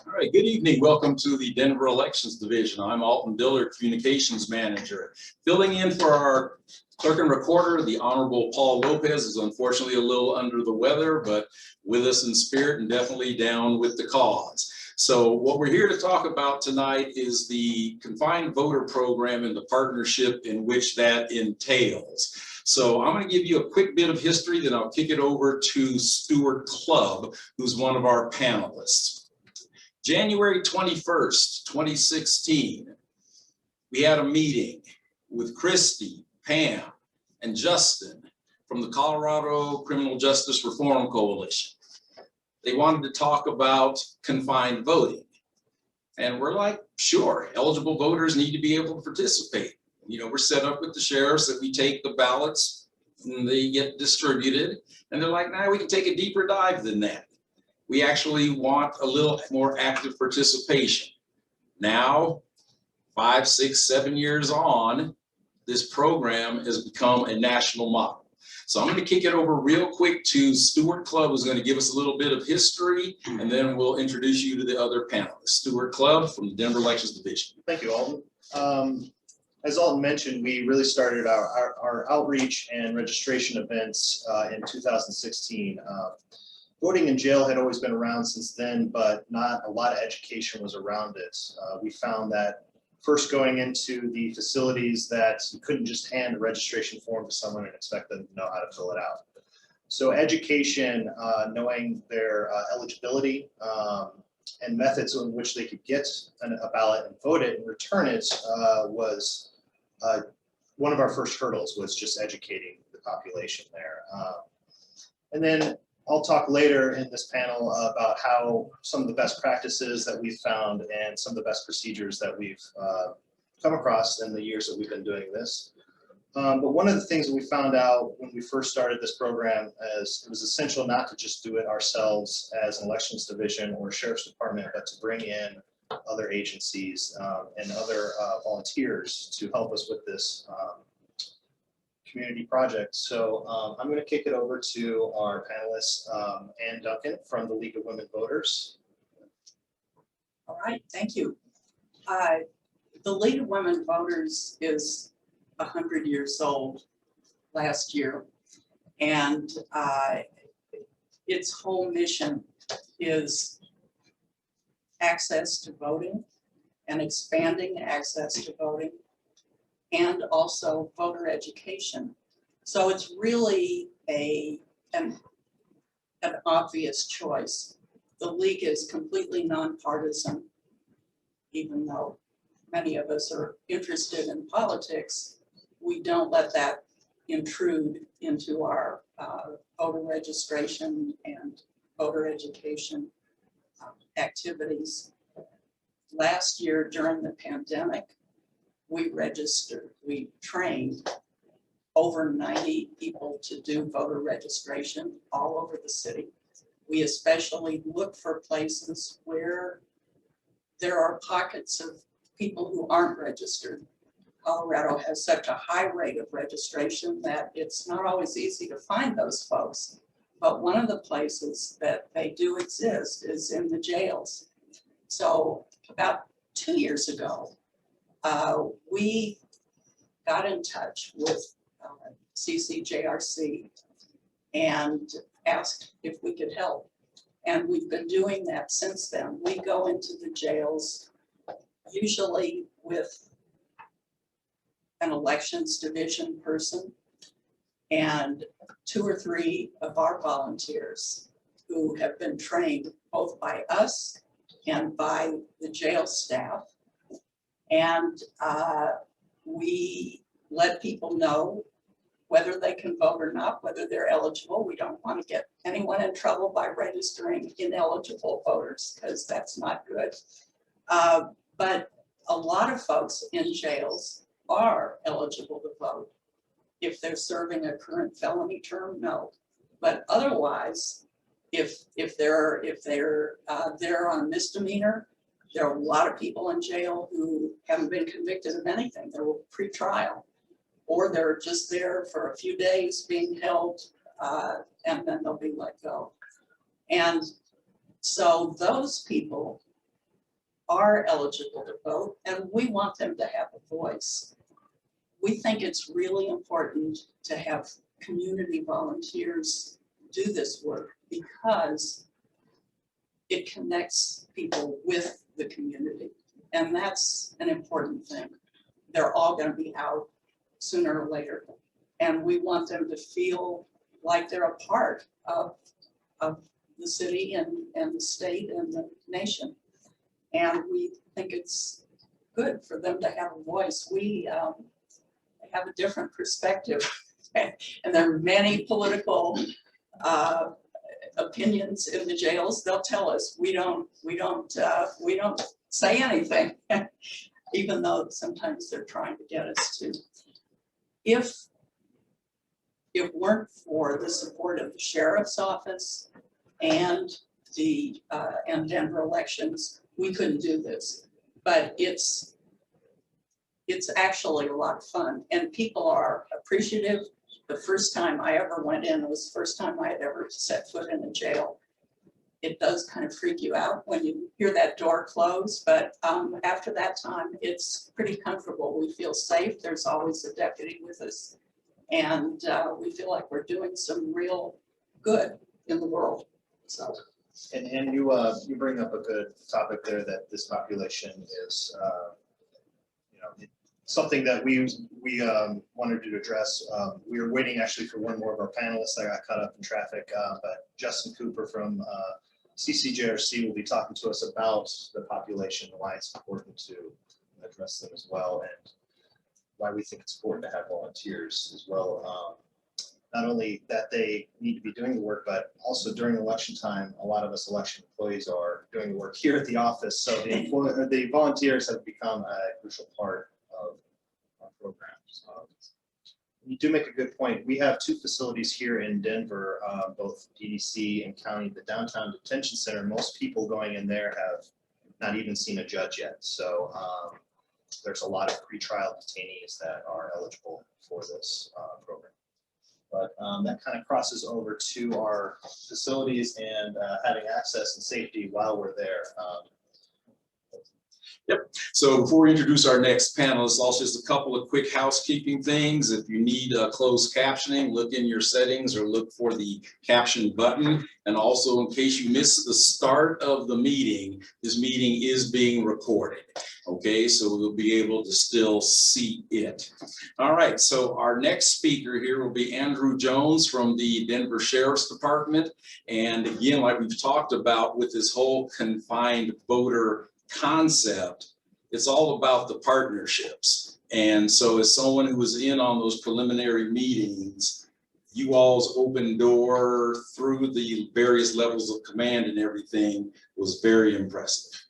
All right, good evening. Welcome to the Denver Elections Division. I'm Alton Diller, Communications Manager. Filling in for our Clerk and Recorder, the Honorable Paul Lopez is unfortunately a little under the weather, but with us in spirit and definitely down with the cause. So what we're here to talk about tonight is the Confined Voter Program and the partnership in which that entails. So I'm going to give you a quick bit of history, then I'll kick it over to Stuart Clubb, who's one of our panelists. January 21st, 2016, we had a meeting with Christy, Pam, and Justin from the Colorado Criminal Justice Reform Coalition. They wanted to talk about confined voting. And we're like, sure, eligible voters need to be able to participate. You know, we're set up with the sheriffs that we take the ballots and they get distributed. And they're like, nah, we can take a deeper dive than that. We actually want a little more active participation. Now, 5, 6, 7 years on, this program has become a national model. So I'm going to kick it over real quick to Stuart Clubb, who's going to give us a little bit of history, and then we'll introduce you to the other panelists. Stuart Clubb from the Denver Elections Division. Thank you, Alton. As Alton mentioned, we really started our outreach and registration events in 2016. Voting in jail had always been around since then, but not a lot of education was around it. We found that first going into the facilities that you couldn't just hand a registration form to someone and expect them to know how to fill it out. So education, knowing their eligibility and methods in which they could get a ballot and vote it and return it was one of our first hurdles, was just educating the population there. And then I'll talk later in this panel about how some of the best practices that we've found and some of the best procedures that we've come across in the years that we've been doing this. But one of the things that we found out when we first started this program is it was essential not to just do it ourselves as an elections division or sheriff's department, but to bring in other agencies and other volunteers to help us with this community project. So I'm going to kick it over to our panelists, and Duncan from the League of Women Voters. All right, thank you. The League of Women Voters is 100 years old last year, and its whole mission is access to voting and expanding access to voting, and also voter education. So it's really an obvious choice. The League is completely nonpartisan, even though many of us are interested in politics. We don't let that intrude into our voter registration and voter education activities. Last year during the pandemic, we trained over 90 people to do voter registration all over the city. We especially look for places where there are pockets of people who aren't registered. Colorado has such a high rate of registration that it's not always easy to find those folks. But one of the places that they do exist is in the jails. So about 2 years ago, we got in touch with CCJRC and asked if we could help. And we've been doing that since then. We go into the jails usually with an elections division person and 2 or 3 of our volunteers who have been trained both by us and by the jail staff. And we let people know whether they can vote or not, whether they're eligible. We don't want to get anyone in trouble by registering ineligible voters, because that's not good. But a lot of folks in jails are eligible to vote. If they're serving a current felony term, no. But otherwise, if they're on a misdemeanor, there are a lot of people in jail who haven't been convicted of anything. They're pre-trial, or they're just there for a few days being held, and then they'll be let go. And so those people are eligible to vote, and we want them to have a voice. We think it's really important to have community volunteers do this work because it connects people with the community, and that's an important thing. They're all going to be out sooner or later, and we want them to feel like they're a part of the city and the state and the nation. And we think it's good for them to have a voice. We have a different perspective, and there are many political opinions in the jails. They'll tell us we don't say anything, even though sometimes they're trying to get us to. If it weren't for the support of the sheriff's office and the and Denver elections, we couldn't do this. But it's actually a lot of fun, and people are appreciative. The first time I ever went in was the first time I had ever set foot in a jail. It does kind of freak you out when you hear that door close, but after that time, it's pretty comfortable. We feel safe. There's always a deputy with us, and we feel like we're doing some real good in the world. So. And you bring up a good topic there, that this population is something that we wanted to address. We were waiting actually for one more of our panelists that got caught up in traffic, but Juston Cooper from CCJRC will be talking to us about the population, why it's important to address them as well, and why we think it's important to have volunteers as well. Not only that they need to be doing the work, but also during election time, a lot of us election employees are doing the work here at the office. So the volunteers have become a crucial part of our programs. You do make a good point. We have two facilities here in Denver, both DDC and county. The downtown detention center, most people going in there have not even seen a judge yet. So there's a lot of pretrial detainees that are eligible for this program. But that kind of crosses over to our facilities and having access and safety while we're there. Yep. So before we introduce our next panelist, also just a couple of quick housekeeping things. If you need closed captioning, look in your settings or look for the caption button. And also, in case you missed the start of the meeting, this meeting is being recorded. Okay, so we'll be able to still see it. All right, so our next speaker here will be Andrew Jones from the Denver Sheriff's Department. And again, like we've talked about with this whole confined voter concept, it's all about the partnerships. And so as someone who was in on those preliminary meetings, you all's open door through the various levels of command and everything was very impressive.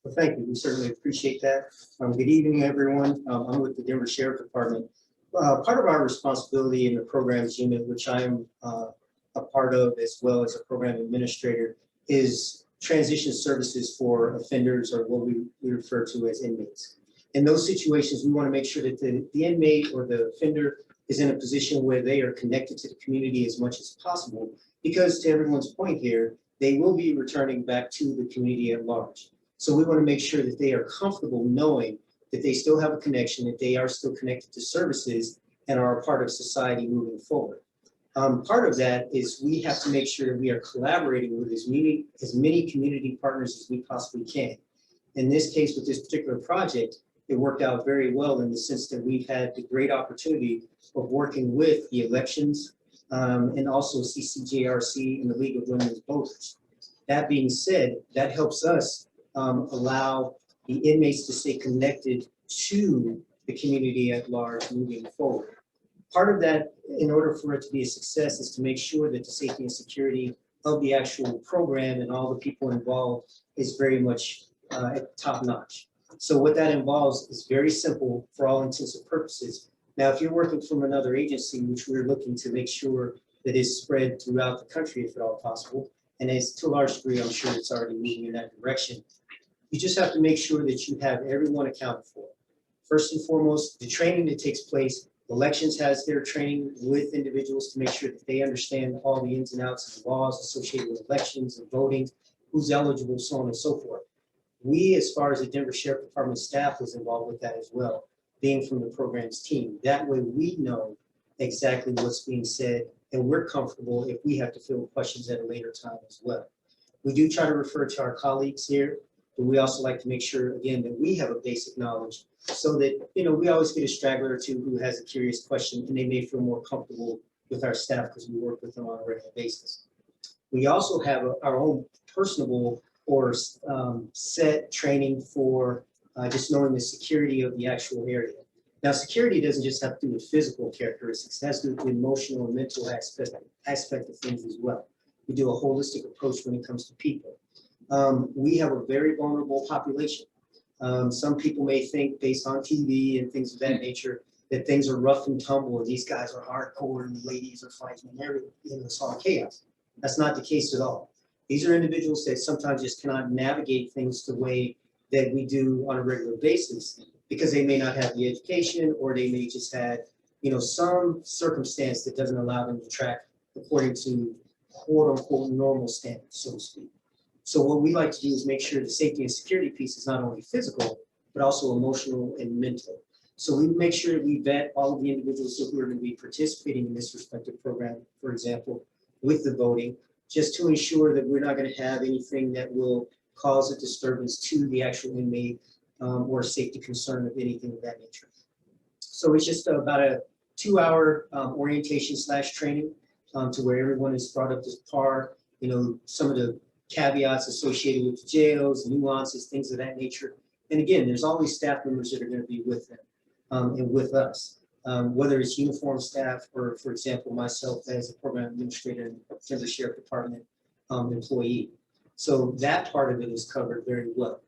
Well, thank you. We certainly appreciate that. Good evening, everyone. I'm with the Denver Sheriff Department. Part of our responsibility in the programs unit, which I am a part of as well as a program administrator, is transition services for offenders, or what we refer to as inmates. In those situations, we want to make sure that the inmate or the offender is in a position where they are connected to the community as much as possible, because to everyone's point here, they will be returning back to the community at large. So we want to make sure that they are comfortable knowing that they still have a connection, that they are still connected to services and are a part of society moving forward. Part of that is we have to make sure that we are collaborating with as many community partners as we possibly can. In this case, with this particular project, it worked out very well in the sense that we've had the great opportunity of working with the elections and also CCJRC and the League of Women's Voters. That being said, that helps us allow the inmates to stay connected to the community at large moving forward. Part of that, in order for it to be a success, is to make sure that the safety and security of the actual program and all the people involved is very much top notch. So what that involves is very simple for all intents and purposes. Now, if you're working from another agency, which we're looking to make sure that is spread throughout the country, if at all possible, and as to a large degree, I'm sure it's already moving in that direction, you just have to make sure that you have everyone accounted for. First and foremost, the training that takes place. Elections has their training with individuals to make sure that they understand all the ins and outs of the laws associated with elections and voting, who's eligible, so on and so forth. We, as far as the Denver Sheriff Department staff, was involved with that as well, being from the programs team. That way we know exactly what's being said, and we're comfortable if we have to field questions at a later time as well. We do try to refer to our colleagues here, but we also like to make sure, again, that we have a basic knowledge so that, you know, we always get a straggler or two who has a curious question and they may feel more comfortable with our staff because we work with them on a regular basis. We also have our own personable or set training for just knowing the security of the actual area. Now, security doesn't just have to do with physical characteristics, it has to do with the emotional and mental aspect of things as well. We do a holistic approach when it comes to people. We have a very vulnerable population. Some people may think, based on TV and things of that nature, that things are rough and tumble, and these guys are hardcore, and the ladies are fighting, and everything, it's all chaos. That's not the case at all. These are individuals that sometimes just cannot navigate things the way that we do on a regular basis because they may not have the education, or they may just have, you know, some circumstance that doesn't allow them to track according to quote unquote normal standards, so to speak. So what we like to do is make sure the safety and security piece is not only physical, but also emotional and mental. So we make sure that we vet all of the individuals who are going to be participating in this respective program, for example, with the voting, just to ensure that we're not going to have anything that will cause a disturbance to the actual inmate or safety concern of anything of that nature. So it's just about a 2-hour orientation / training to where everyone is brought up to par, you know, some of the caveats associated with jails, nuances, things of that nature. And again, there's always staff members that are going to be with them and with us, whether it's uniformed staff or, for example, myself as a program administrator and Denver Sheriff Department employee. So that part of it is covered very well.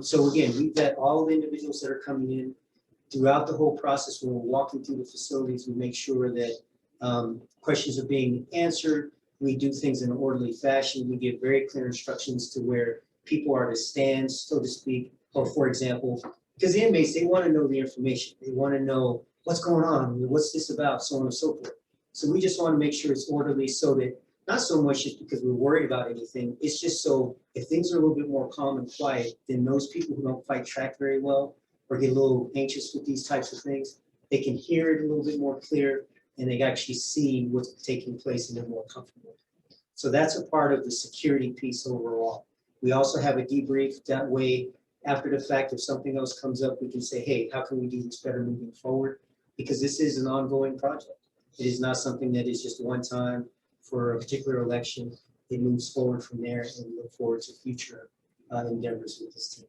So again, we vet all the individuals that are coming in throughout the whole process. When we're walking through the facilities, we make sure that questions are being answered. We do things in an orderly fashion. We give very clear instructions to where people are to stand, so to speak. Or for example, because the inmates, they want to know the information. They want to know what's going on, what's this about, so on and so forth. So we just want to make sure it's orderly so that, not so much just because we're worried about anything, it's just so if things are a little bit more calm and quiet, then those people who don't quite track very well or get a little anxious with these types of things, they can hear it a little bit more clear and they can actually see what's taking place and they're more comfortable. So that's a part of the security piece overall. We also have a debrief. That way, after the fact, if something else comes up, we can say, hey, how can we do this better moving forward? Because this is an ongoing project. It is not something that is just one time for a particular election. It moves forward from there, and we look forward to future endeavors with this team.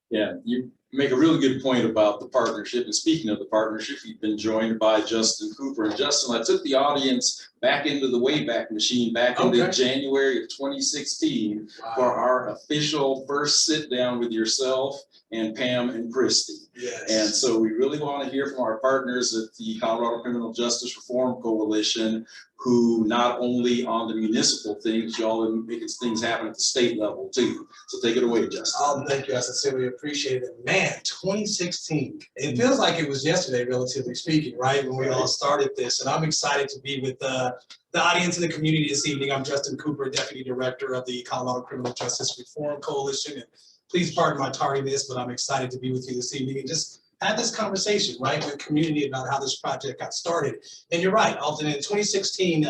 Yeah, you make a really good point about the partnership. And speaking of the partnership, you've been joined by Juston Cooper. And Juston, I took the audience back into the Wayback Machine back into January of 2016 for our official first sit down with yourself and Pam and Christy. Yes. And so we really want to hear from our partners at the Colorado Criminal Justice Reform Coalition, who not only on the municipal things, y'all are making things happen at the state level too. So take it away, Justin. Oh, thank you. I sincerely appreciate it. Man, 2016. It feels like it was yesterday, relatively speaking, right? When we all started this. And I'm excited to be with the audience and the community this evening. I'm Juston Cooper, Deputy Director of the Colorado Criminal Justice Reform Coalition. And please pardon my tardiness, but I'm excited to be with you this evening and just have this conversation, right, with community about how this project got started. And you're right, Alton, in 2016,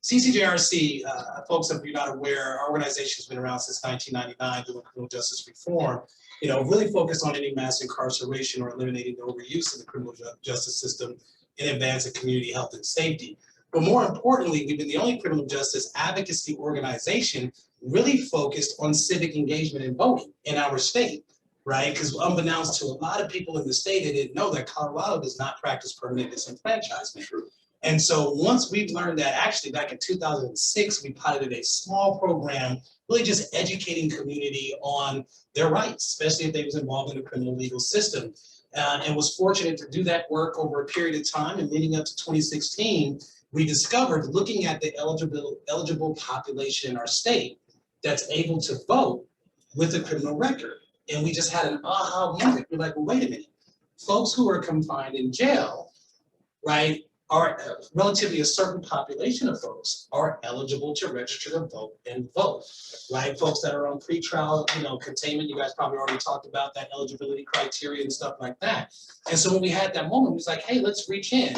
CCJRC, folks, if you're not aware, our organization has been around since 1999 doing criminal justice reform, you know, really focused on ending mass incarceration or eliminating the overuse of the criminal justice system in advance of community health and safety. But more importantly, we've been the only criminal justice advocacy organization really focused on civic engagement and voting in our state. Right? Because unbeknownst to a lot of people in the state, they didn't know that Colorado does not practice permanent disenfranchisement. And so once we've learned that, actually back in 2006, we piloted a small program, really just educating community on their rights, especially if they was involved in the criminal legal system. And was fortunate to do that work over a period of time. And leading up to 2016, we discovered, looking at the eligible population in our state that's able to vote with a criminal record. And we just had an aha moment. We're like, well, wait a minute. Folks who are confined in jail, right, relatively a certain population of folks are eligible to register to vote and vote, right? Folks that are on pretrial, containment, you guys probably already talked about that eligibility criteria and stuff like that. And so when we had that moment, it was like, hey, let's reach in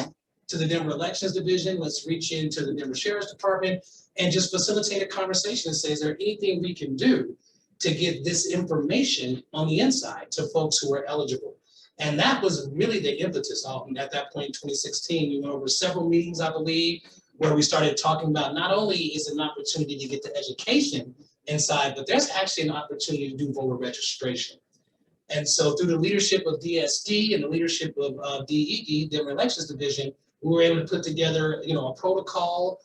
to the Denver Elections Division, let's reach into the Denver Sheriff's Department and just facilitate a conversation and say, is there anything we can do to get this information on the inside to folks who are eligible? And that was really the impetus. At that point in 2016, we went over several meetings, I believe, where we started talking about not only is it an opportunity to get the education inside, but there's actually an opportunity to do voter registration. And so through the leadership of DSD and the leadership of DED, Denver Elections Division, we were able to put together, a protocol,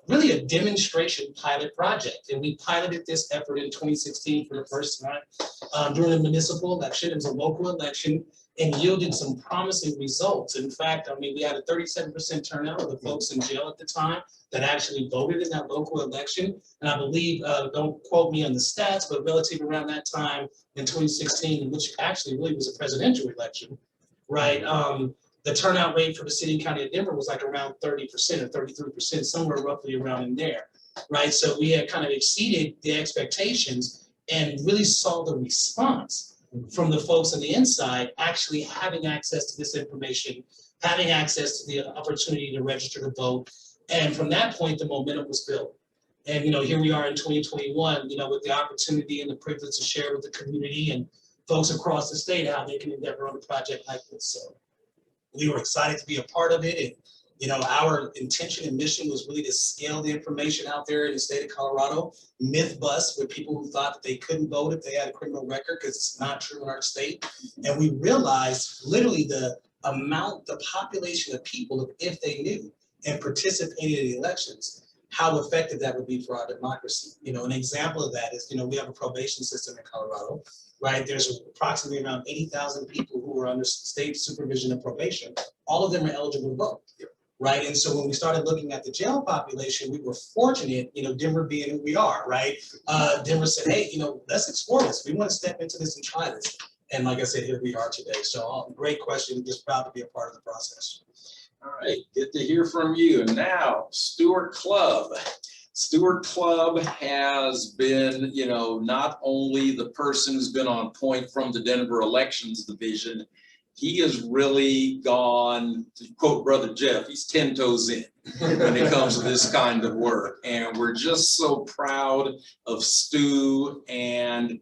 really a demonstration pilot project. And we piloted this effort in 2016 for the first time during the municipal election. It was a local election and yielded some promising results. In fact, we had a 37% turnout of the folks in jail at the time that actually voted in that local election. And I believe, don't quote me on the stats, but relative around that time in 2016, which actually really was a presidential election, right? The turnout rate for the city and county of Denver was like around 30% or 33%, somewhere roughly around in there, right? So we had kind of exceeded the expectations and really saw the response from the folks on the inside actually having access to this information, having access to the opportunity to register to vote. And from that point, the momentum was built. And, here we are in 2021, with the opportunity and the privilege to share with the community and folks across the state how they can endeavor on a project like this. So we were excited to be a part of it. And, our intention and mission was really to scale the information out there in the state of Colorado, myth bust with people who thought that they couldn't vote if they had a criminal record, because it's not true in our state. And we realized literally the population of people, if they knew and participated in the elections, how effective that would be for our democracy. An example of that is, we have a probation system in Colorado, right? There's approximately around 80,000 people who are under state supervision and probation. All of them are eligible to vote, right? And so when we started looking at the jail population, we were fortunate, Denver being who we are, right? Denver said, hey, let's explore this. We want to step into this and try this. And like I said, here we are today. So great question, just proud to be a part of the process. All right, good to hear from you. And now, Stuart Clubb. Stuart Clubb has been, not only the person who's been on point from the Denver Elections Division, he has really gone, to quote Brother Jeff, he's 10 toes in when it comes to this kind of work. And we're just so proud of Stu and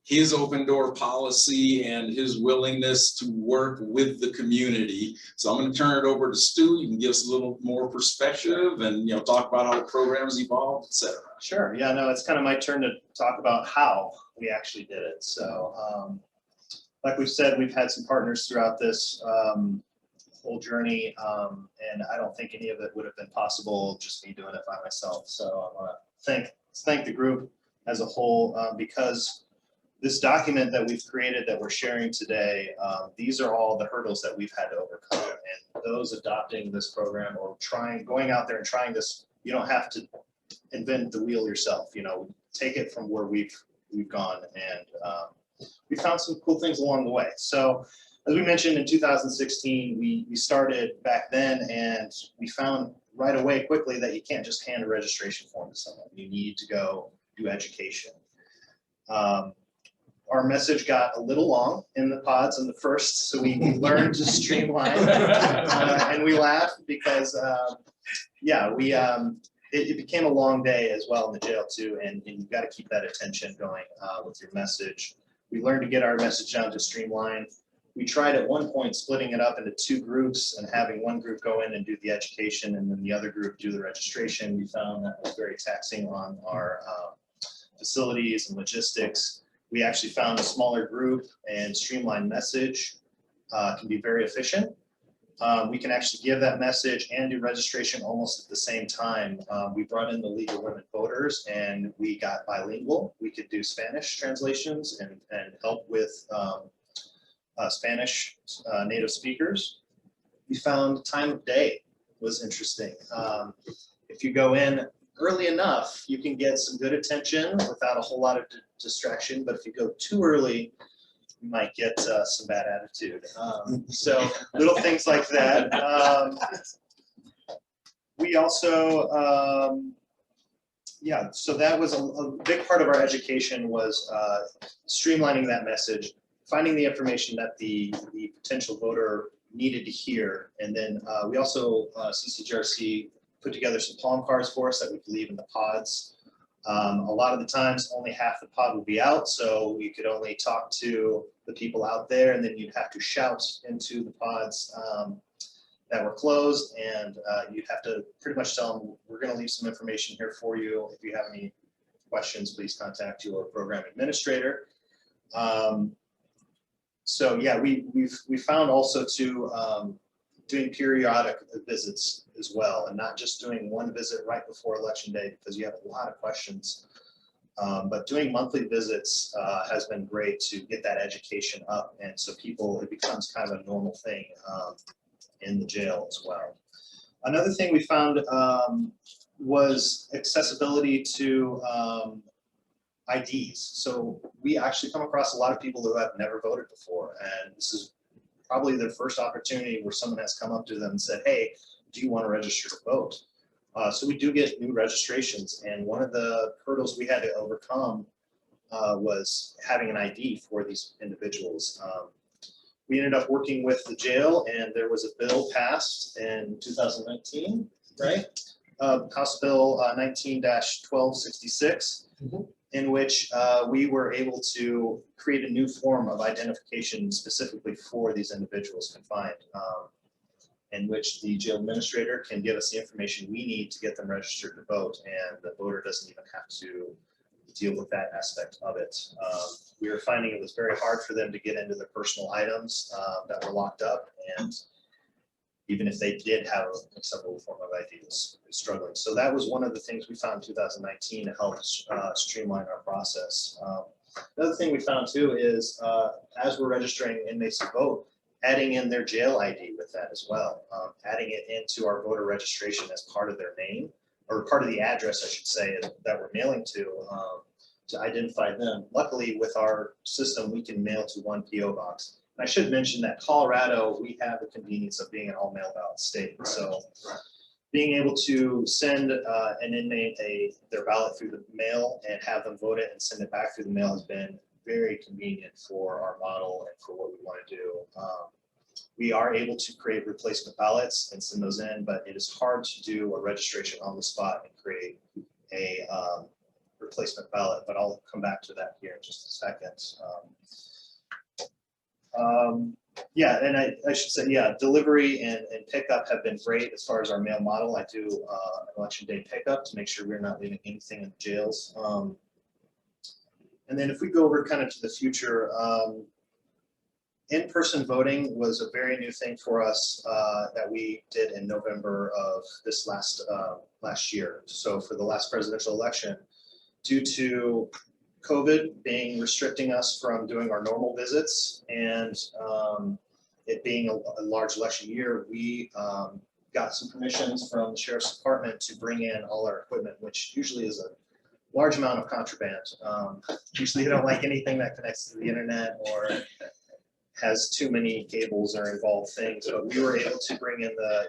his open door policy and his willingness to work with the community. So I'm going to turn it over to Stu. You can give us a little more perspective and talk about how the program's evolved, et cetera. Sure. Yeah, no, it's kind of my turn to talk about how we actually did it. So like we've said, we've had some partners throughout this whole journey, and I don't think any of it would have been possible just me doing it by myself. So I want to thank the group as a whole, because this document that we've created that we're sharing today, these are all the hurdles that we've had to overcome. And those adopting this program or going out there and trying this, you don't have to invent the wheel yourself. Take it from where we've gone, and we found some cool things along the way. So as we mentioned, in 2016, we started back then, and we found right away quickly that you can't just hand a registration form to someone. You need to go do education. Our message got a little long in the pods in the first, so we learned to streamline, and we laughed because, it became a long day as well in the jail too, and you've got to keep that attention going with your message. We learned to get our message down to streamline. We tried at one point splitting it up into 2 groups and having one group go in and do the education and then the other group do the registration. We found that was very taxing on our facilities and logistics. We actually found a smaller group and streamlined message can be very efficient. We can actually give that message and do registration almost at the same time. We brought in the League of Women Voters and we got bilingual. We could do Spanish translations and help with Spanish native speakers. We found time of day was interesting. If you go in early enough, you can get some good attention without a whole lot of distraction, but if you go too early, you might get some bad attitude. So little things like that. We also, yeah, so that was a big part of our education was streamlining that message, finding the information that the potential voter needed to hear. And then we also, CCGRC put together some palm cards for us that we believe in the pods. A lot of the times only half the pod would be out, so we could only talk to the people out there, and then you'd have to shout into the pods that were closed, and you'd have to pretty much tell them, we're going to leave some information here for you. If you have any questions, please contact your program administrator. So yeah, we found also to doing periodic visits as well, and not just doing one visit right before election day because you have a lot of questions. But doing monthly visits has been great to get that education up, and so people, it becomes kind of a normal thing in the jail as well. Another thing we found was accessibility to IDs. So we actually come across a lot of people who have never voted before, and this is probably their first opportunity where someone has come up to them and said, hey, do you want to register to vote? So we do get new registrations, and one of the hurdles we had to overcome was having an ID for these individuals. We ended up working with the jail, and there was a bill passed in 2019, right? House Bill 19-1266, in which we were able to create a new form of identification specifically for these individuals confined, in which the jail administrator can give us the information we need to get them registered to vote, and the voter doesn't even have to deal with that aspect of it. We were finding it was very hard for them to get into their personal items that were locked up, and even if they did have an acceptable form of ID, was struggling. So that was one of the things we found in 2019 to help streamline our process. Another thing we found too is as we're registering inmates to vote, adding in their jail ID with that as well, adding it into our voter registration as part of their name, or part of the address, I should say, that we're mailing to identify them. Luckily, with our system, we can mail to one PO box. And I should mention that Colorado, we have the convenience of being an all mail ballot state. So being able to send an inmate their ballot through the mail and have them vote it and send it back through the mail has been very convenient for our model and for what we want to do. We are able to create replacement ballots and send those in, but it is hard to do a registration on the spot and create a replacement ballot, but I'll come back to that here in just a second. Yeah, and I should say, yeah, delivery and pickup have been great as far as our mail model. I do an election day pickup to make sure we're not leaving anything in the jails. And then if we go over kind of to the future, in-person voting was a very new thing for us that we did in November of this last year. So for the last presidential election, due to COVID restricting us from doing our normal visits and it being a large election year, we got some permissions from the Sheriff's Department to bring in all our equipment, which usually is a large amount of contraband. Usually they don't like anything that connects to the internet or has too many cables or involved things, but we were able to bring in the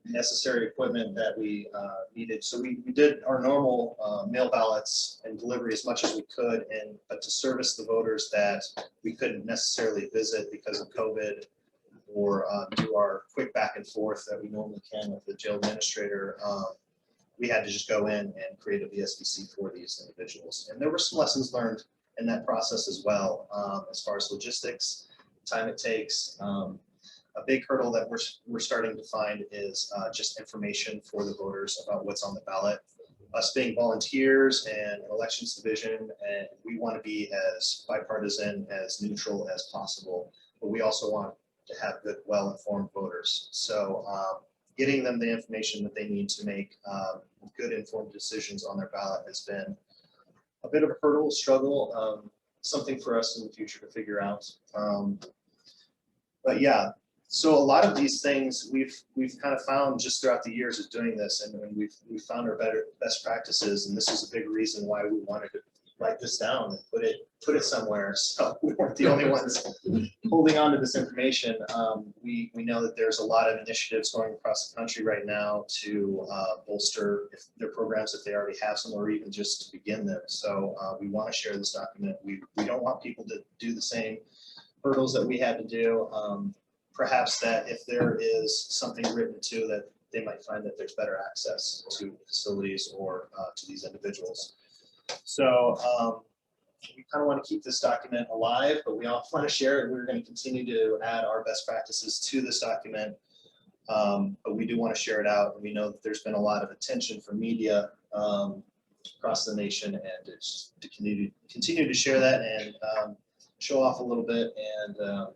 necessary equipment that we needed. So we did our normal mail ballots and delivery as much as we could, but to service the voters that we couldn't necessarily visit because of COVID or do our quick back and forth that we normally can with the jail administrator, we had to just go in and create a VSBC for these individuals. And there were some lessons learned in that process as well, as far as logistics, time it takes. A big hurdle that we're starting to find is just information for the voters about what's on the ballot. Us being volunteers and an elections division, and we want to be as bipartisan, as neutral as possible, but we also want to have good, well-informed voters. So getting them the information that they need to make good, informed decisions on their ballot has been a bit of a hurdle, struggle, something for us in the future to figure out. But yeah, so a lot of these things we've kind of found just throughout the years of doing this, and we've found our best practices, and this is a big reason why we wanted to write this down and put it somewhere. So we weren't the only ones holding on to this information. We know that there's a lot of initiatives going across the country right now to bolster their programs if they already have some, or even just to begin them. So we want to share this document. We don't want people to do the same hurdles that we had to do. Perhaps that if there is something written to that, they might find that there's better access to facilities or to these individuals. So we kind of want to keep this document alive, but we also want to share it. We're going to continue to add our best practices to this document, but we do want to share it out. And we know that there's been a lot of attention from media across the nation, and it's to continue to share that and show off a little bit, and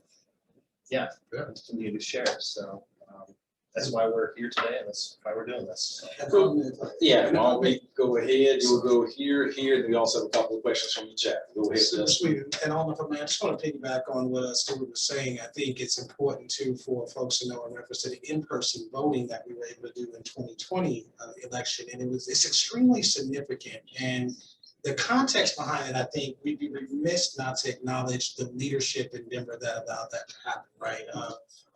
yeah, continue to share. So that's why we're here today, and that's why we're doing this. Yeah, I'll go ahead, you'll go here, and we also have a couple of questions from the chat. Go ahead. Super sweet. And Alderman, I just want to piggyback on what Stuart was saying. I think it's important too for folks to know in reference to the in-person voting that we were able to do in 2020 election, and it's extremely significant. And the context behind it, I think we'd be remiss not to acknowledge the leadership in Denver that allowed that to happen, right?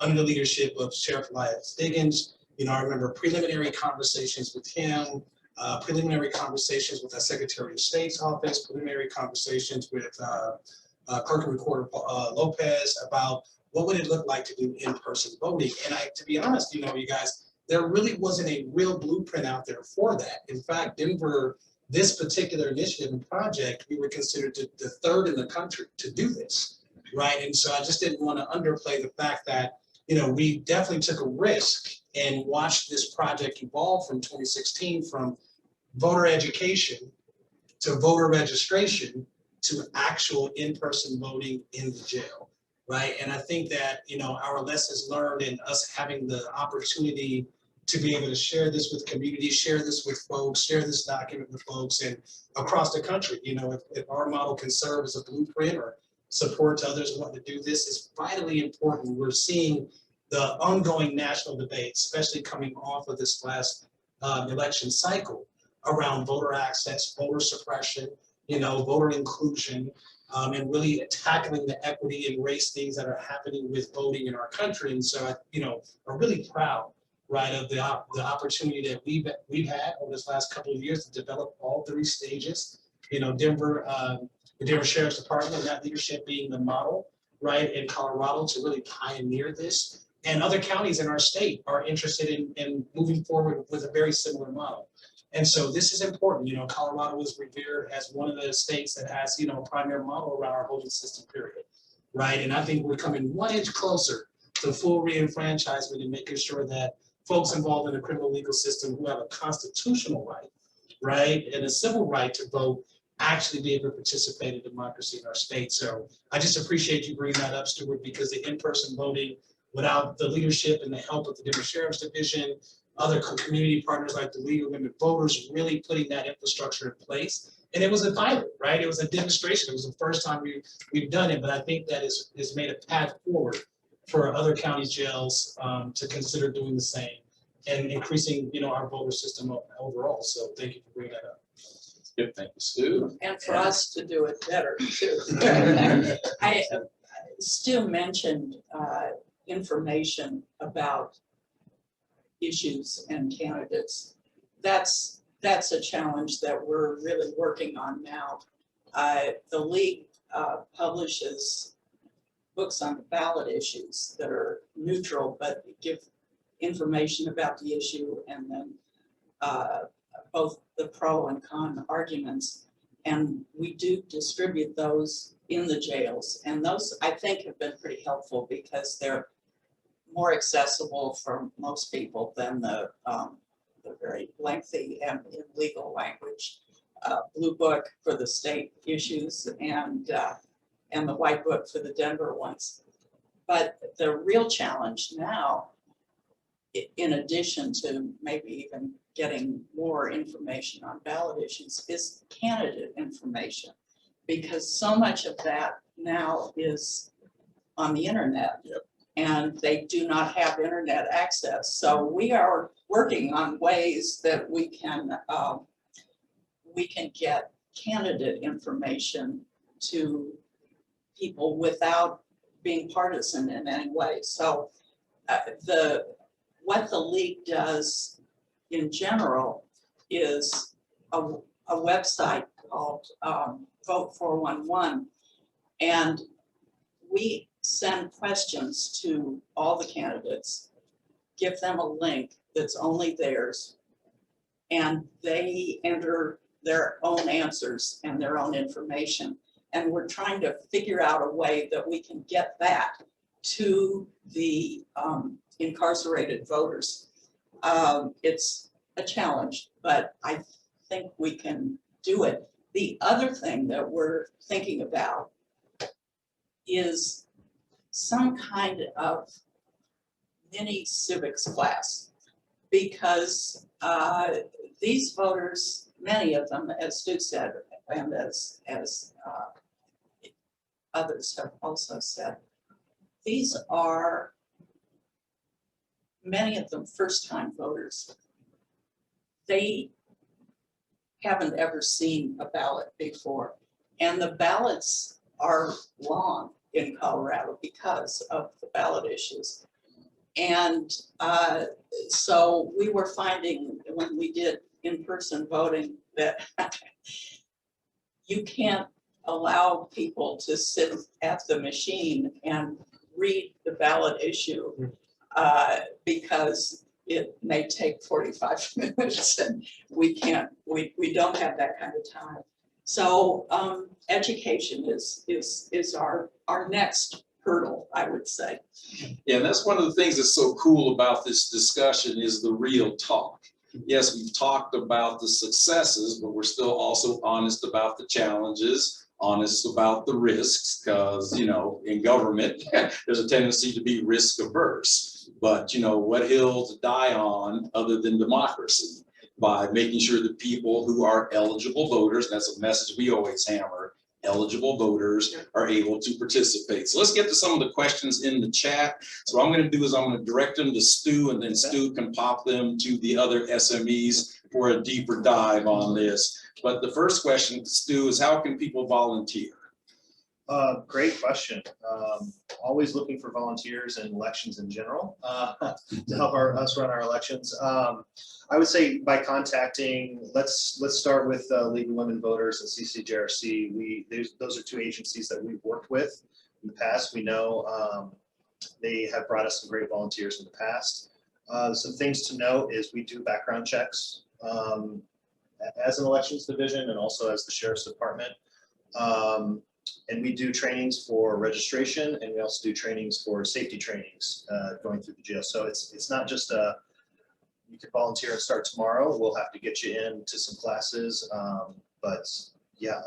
Under the leadership of Sheriff Elias Diggins, I remember preliminary conversations with him, preliminary conversations with the Secretary of State's office, preliminary conversations with Clerk and Recorder Lopez about what would it look like to do in-person voting. And to be honest, you guys, there really wasn't a real blueprint out there for that. In fact, Denver, this particular initiative and project, we were considered the third in the country to do this, right? And so I just didn't want to underplay the fact that, we definitely took a risk and watched this project evolve from 2016, from voter education to voter registration to actual in-person voting in the jail, right? And I think that, our lessons learned and us having the opportunity to be able to share this with community, share this with folks, share this document with folks and across the country. If our model can serve as a blueprint or support to others who want to do this, is vitally important. We're seeing the ongoing national debate, especially coming off of this last election cycle, around voter access, voter suppression, voter inclusion, and really tackling the equity and race things that are happening with voting in our country. And so, I'm really proud, right, of the opportunity that we've had over this last couple of years to develop all three stages. Denver, the Denver Sheriff's Department, and that leadership being the model, right, in Colorado to really pioneer this. And other counties in our state are interested in moving forward with a very similar model. And so this is important. Colorado is revered as one of the states that has, a primary model around our voting system, period, right? And I think we're coming 1 inch closer to full reenfranchisement and making sure that folks involved in the criminal legal system who have a constitutional right, right, and a civil right to vote actually be able to participate in democracy in our state. So I just appreciate you bringing that up, Stuart, because the in-person voting, without the leadership and the help of the Denver Sheriff's Division, other community partners like the League of Women Voters, really putting that infrastructure in place. And it was a pilot, right? It was a demonstration. It was the first time we've done it, but I think that is made a path forward for other county jails to consider doing the same and increasing, our voter system overall. So thank you for bringing that up. Yep, thank you, Stu. And for us to do it better too. Stu mentioned information about issues and candidates. That's a challenge that we're really working on now. The league publishes books on the ballot issues that are neutral but give information about the issue, and then both the pro and con arguments. And we do distribute those in the jails, and those I think have been pretty helpful because they're more accessible for most people than the very lengthy and illegal language blue book for the state issues and the white book for the Denver ones. But the real challenge now, in addition to maybe even getting more information on ballot issues, is candidate information, because so much of that now is on the internet. Yep. And they do not have internet access. So we are working on ways that we can get candidate information to people without being partisan in any way. So what the league does in general is a website called Vote 411, and we send questions to all the candidates, give them a link that's only theirs, and they enter their own answers and their own information. And we're trying to figure out a way that we can get that to the incarcerated voters. It's a challenge, but I think we can do it. The other thing that we're thinking about is some kind of mini civics class, because these voters, many of them, as Stu said, and as others have also said, these are, many of them, first-time voters. They haven't ever seen a ballot before, and the ballots are long in Colorado because of the ballot issues. And so we were finding when we did in-person voting that you can't allow people to sit at the machine and read the ballot issue because it may take 45 minutes and we don't have that kind of time. So education is our next hurdle, I would say. Yeah, and that's one of the things that's so cool about this discussion is the real talk. Yes, we've talked about the successes, but we're still also honest about the challenges, honest about the risks, because, you know, in government, there's a tendency to be risk averse. But, you know, what hill to die on other than democracy? By making sure that people who are eligible voters, that's a message we always hammer, eligible voters are able to participate. So let's get to some of the questions in the chat. So what I'm going to do is I'm going to direct them to Stu, and then Stu can pop them to the other SMEs for a deeper dive on this. But the first question, Stu, is how can people volunteer? Great question. Always looking for volunteers in elections in general to help us run our elections. I would say by contacting, let's start with League of Women Voters and CCJRC. Those are two agencies that we've worked with in the past. We know they have brought us some great volunteers in the past. Some things to note is we do background checks as an elections division and also as the Sheriff's Department. And we do trainings for registration, and we also do trainings for safety trainings going through the jail. So it's not just you can volunteer and start tomorrow. We'll have to get you into some classes, but yeah,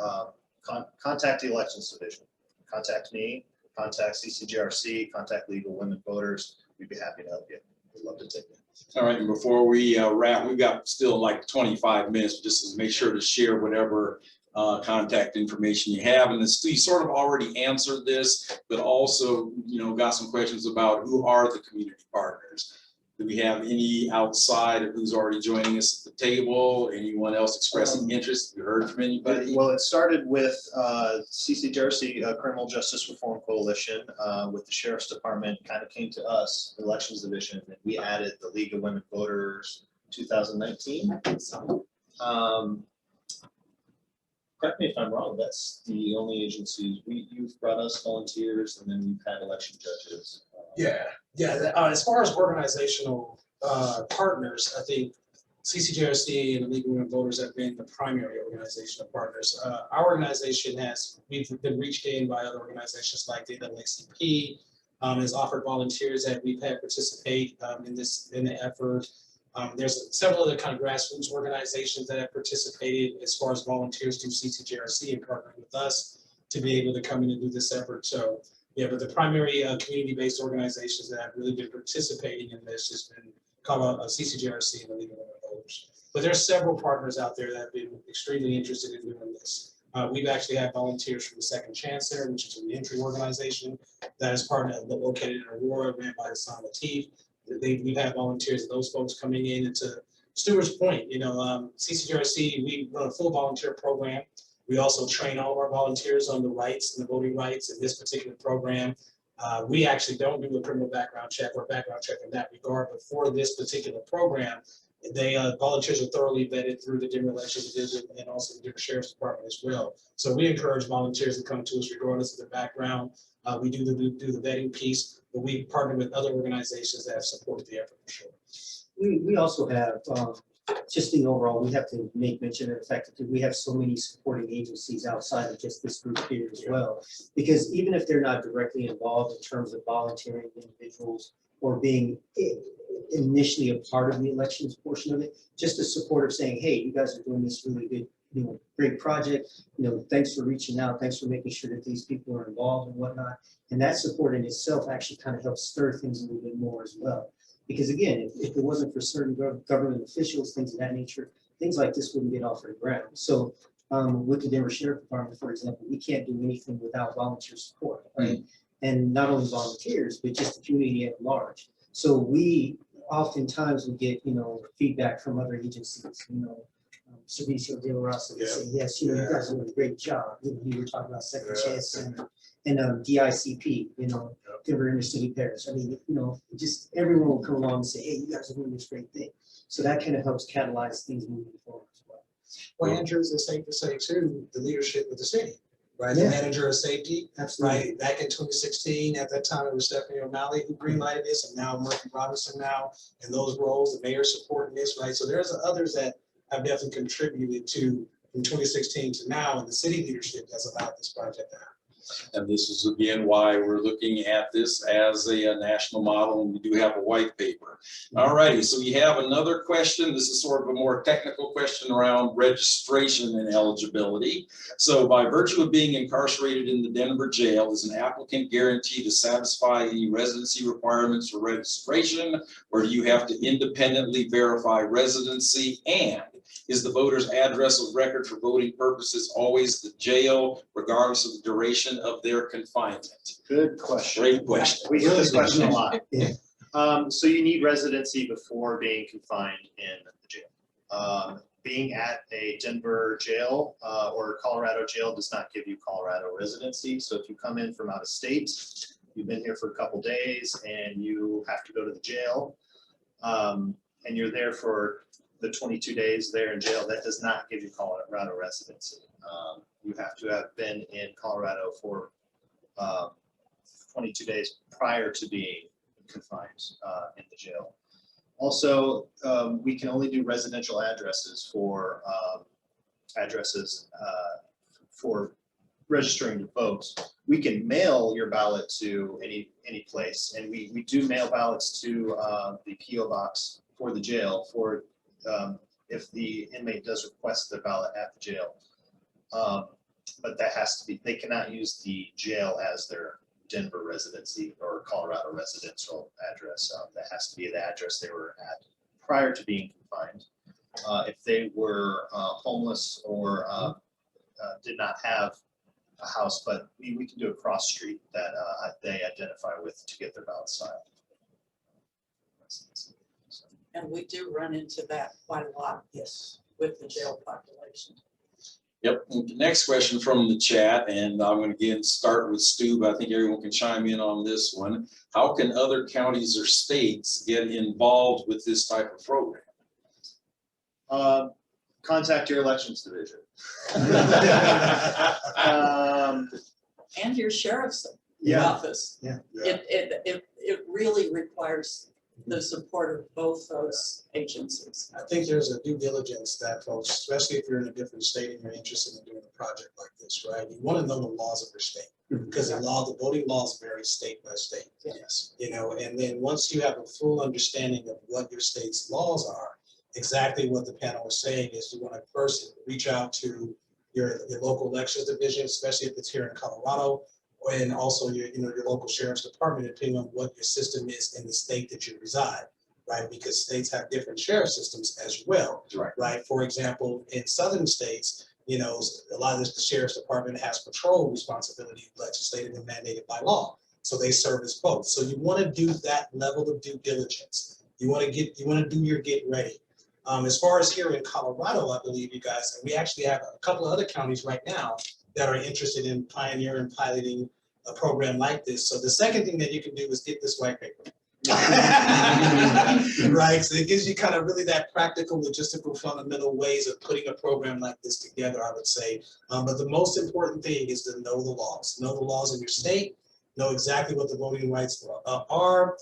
contact the elections division. Contact me, contact CCJRC, contact League of Women Voters. We'd be happy to help you. We'd love to take you. All right, and before we wrap, we've got still like 25 minutes, just to make sure to share whatever contact information you have. And you sort of already answered this, but also, you know, got some questions about who are the community partners. Do we have any outside of who's already joining us at the table? Anyone else expressing interest? Have you heard from anybody? Well, it started with CCJRC, Criminal Justice Reform Coalition, with the Sheriff's Department, kind of came to us, the Elections Division, and we added the League of Women Voters 2019. I think so. Correct me if I'm wrong, that's the only agencies. You've brought us volunteers, and then you've had election judges. Yeah. As far as organizational partners, I think CCJRC and the League of Women Voters have been the primary organizational partners. Our organization we've been reached in by other organizations like the NAACP, has offered volunteers that we've had participate in the effort. There's several other kind of grassroots organizations that have participated as far as volunteers through CCJRC and partnering with us to be able to come in and do this effort. So yeah, but the primary community-based organizations that have really been participating in this has been called CCJRC and the League of Women Voters. But there's several partners out there that have been extremely interested in doing this. We've actually had volunteers from the Second Chance Center, which is a reentry organization that is located in Aurora, ran by Hassan Latif. We've had volunteers, those folks coming in. And to Stuart's point, you know, CCJRC, we run a full volunteer program. We also train all of our volunteers on the rights and the voting rights in this particular program. We actually don't do a criminal background check or background check in that regard, but for this particular program, they volunteers are thoroughly vetted through the Denver Elections Division and also the Denver Sheriff's Department as well. So we encourage volunteers to come to us regardless of their background. We do the vetting piece, but we partner with other organizations that have supported the effort for sure. We also have, just in overall, we have to make mention of the fact that we have so many supporting agencies outside of just this group here as well. Because even if they're not directly involved in terms of volunteering individuals or being initially a part of the elections portion of it, just the support of saying, hey, you guys are doing this really good, great project, thanks for reaching out, thanks for making sure that these people are involved and whatnot. And that support in itself actually kind of helps stir things a little bit more as well. Because again, if it wasn't for certain government officials, things of that nature, things like this wouldn't get off the ground. So with the Denver Sheriff Department, for example, we can't do anything without volunteer support, right? And not only volunteers, but just the community at large. So we oftentimes will get, feedback from other agencies, Servicio de la Raza would say, yes, you guys are doing a great job. You were talking about Second Chance and DICP, Denver Inner City Parish. I mean, just everyone will come along and say, hey, you guys are doing this great thing. So that kind of helps catalyze things moving forward as well. Well, Andrew, it's safe to say too, the leadership of the city, right? The manager of safety, right? Back in 2016, at that time it was Stephanie O'Malley who greenlighted this, and now Murphy Robinson now in those roles, the mayor supporting this, right? So there's others that have definitely contributed to from 2016 to now, and the city leadership has allowed this project to happen. And this is again why we're looking at this as a national model, and we do have a white paper. All righty, so we have another question. This is sort of a more technical question around registration and eligibility. So by virtue of being incarcerated in the Denver jail, is an applicant guaranteed to satisfy the residency requirements for registration, or do you have to independently verify residency? And is the voter's address of record for voting purposes always the jail, regardless of the duration of their confinement? Good question. Great question. We hear this question a lot. So you need residency before being confined in the jail. Being at a Denver jail or Colorado jail does not give you Colorado residency. So if you come in from out of state, you've been here for a couple days and you have to go to the jail and you're there for the 22 days there in jail, that does not give you Colorado residency. You have to have been in Colorado for 22 days prior to being confined in the jail. Also, we can only do residential addresses for registering to vote. We can mail your ballot to any place, and we do mail ballots to the PO box for the jail for if the inmate does request their ballot at the jail. But that has to be, they cannot use the jail as their Denver residency or Colorado residential address. That has to be the address they were at prior to being confined. If they were homeless or did not have a house, but we can do a cross street that they identify with to get their ballot filed. And we do run into that quite a lot. Yes. With the jail population. Yep. The next question from the chat, and I'm going to again start with Stu, but I think everyone can chime in on this one. How can other counties or states get involved with this type of program? Contact your elections division. And your sheriff's office. Yeah. It really requires the support of both those agencies. I think there's a due diligence that folks, especially if you're in a different state and you're interested in doing a project like this, right? You want to know the laws of your state because the voting laws vary state by state. Yes. And then once you have a full understanding of what your state's laws are, exactly what the panel was saying is you want to first reach out to your local elections division, especially if it's here in Colorado, and also your local sheriff's department, depending on what your system is in the state that you reside, right? Because states have different sheriff systems as well, right? For example, in southern states, a lot of the sheriff's department has patrol responsibility legislated and mandated by law. So they serve as both. So you want to do that level of due diligence. You want to do your get ready. As far as here in Colorado, I believe you guys, and we actually have a couple of other counties right now that are interested in pioneering, piloting a program like this. So the second thing that you can do is get this white paper. Right, so it gives you kind of really that practical, logistical, fundamental ways of putting a program like this together, I would say. But the most important thing is to know the laws. Know the laws in your state, know exactly what the voting rights are,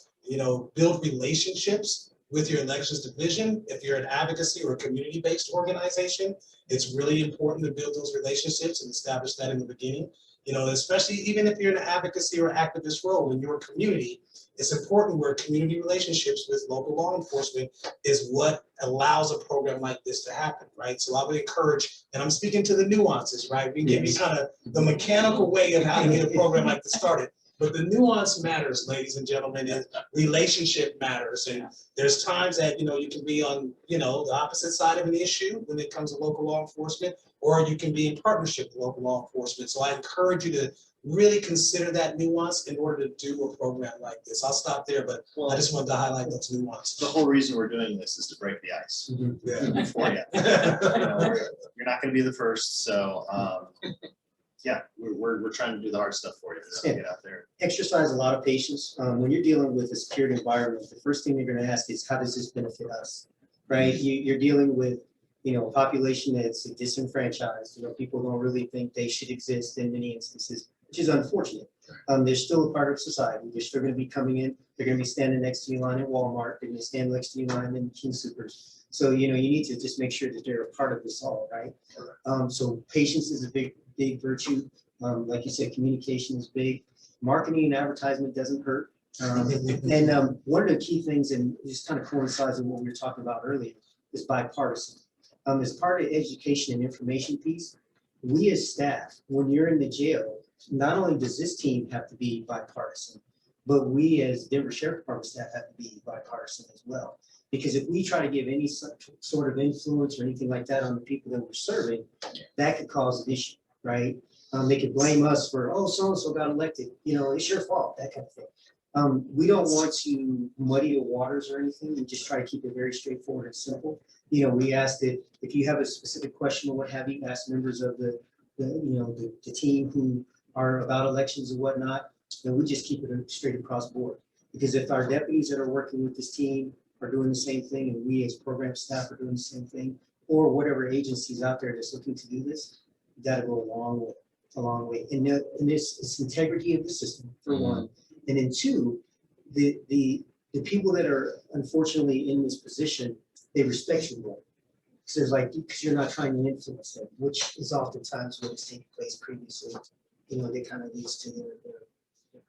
build relationships with your elections division. If you're an advocacy or a community-based organization, it's really important to build those relationships and establish that in the beginning. Especially even if you're in an advocacy or activist role in your community, it's important where community relationships with local law enforcement is what allows a program like this to happen, right? So I would encourage, and I'm speaking to the nuances, right? We give you kind of the mechanical way of how to get a program like this started. But the nuance matters, ladies and gentlemen, and relationship matters. And there's times that, you can be on, the opposite side of an issue when it comes to local law enforcement, or you can be in partnership with local law enforcement. So I encourage you to really consider that nuance in order to do a program like this. I'll stop there, but I just wanted to highlight those nuances. The whole reason we're doing this is to break the ice Yeah. for you. You're not going to be the first, so yeah, we're trying to do the hard stuff for you. So get out there. Exercise a lot of patience. When you're dealing with a secured environment, the first thing you're going to ask is, how does this benefit us, right? You're dealing with, a population that's disenfranchised. People don't really think they should exist in many instances, which is unfortunate. They're still a part of society. They're still going to be coming in. They're going to be standing next to you line at Walmart. They're going to stand next to you line in King Soopers. So, you need to just make sure that they're a part of this all, right? So patience is a big virtue. Like you said, communication is big. Marketing and advertisement doesn't hurt. And one of the key things, and just kind of coincides with what we were talking about earlier, is bipartisan. As part of the education and information piece, we as staff, when you're in the jail, not only does this team have to be bipartisan, but we as Denver Sheriff Department staff have to be bipartisan as well. Because if we try to give any sort of influence or anything like that on the people that we're serving, that could cause an issue, right? They could blame us for, oh, so-and-so got elected, it's your fault, that kind of thing. We don't want to muddy the waters or anything, and just try to keep it very straightforward and simple. We ask that if you have a specific question or what have you, ask members of the team who are about elections and whatnot, and we just keep it straight across board. Because if our deputies that are working with this team are doing the same thing, and we as program staff are doing the same thing, or whatever agencies out there that's looking to do this, that'll go a long way. And this is integrity of the system, for one. And then two, the people that are unfortunately in this position, they respect you more. Because you're not trying to influence them, which is oftentimes what has taken place previously. They kind of leads to their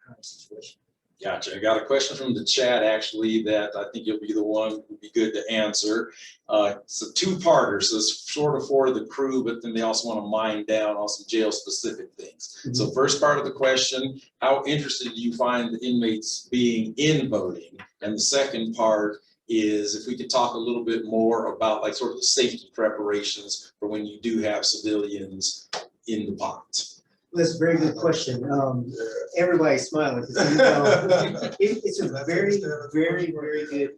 current situation. Gotcha. I got a question from the chat, actually, that I think you'll be the one who would be good to answer. It's a two-parter, so it's sort of for the crew, but then they also want to mine down on some jail-specific things. Mm-hmm. So first part of the question, how interested do you find the inmates being in voting? And the second part is if we could talk a little bit more about sort of the safety preparations for when you do have civilians in the pot. That's a very good question. Everybody's smiling. It's a very, very, very good,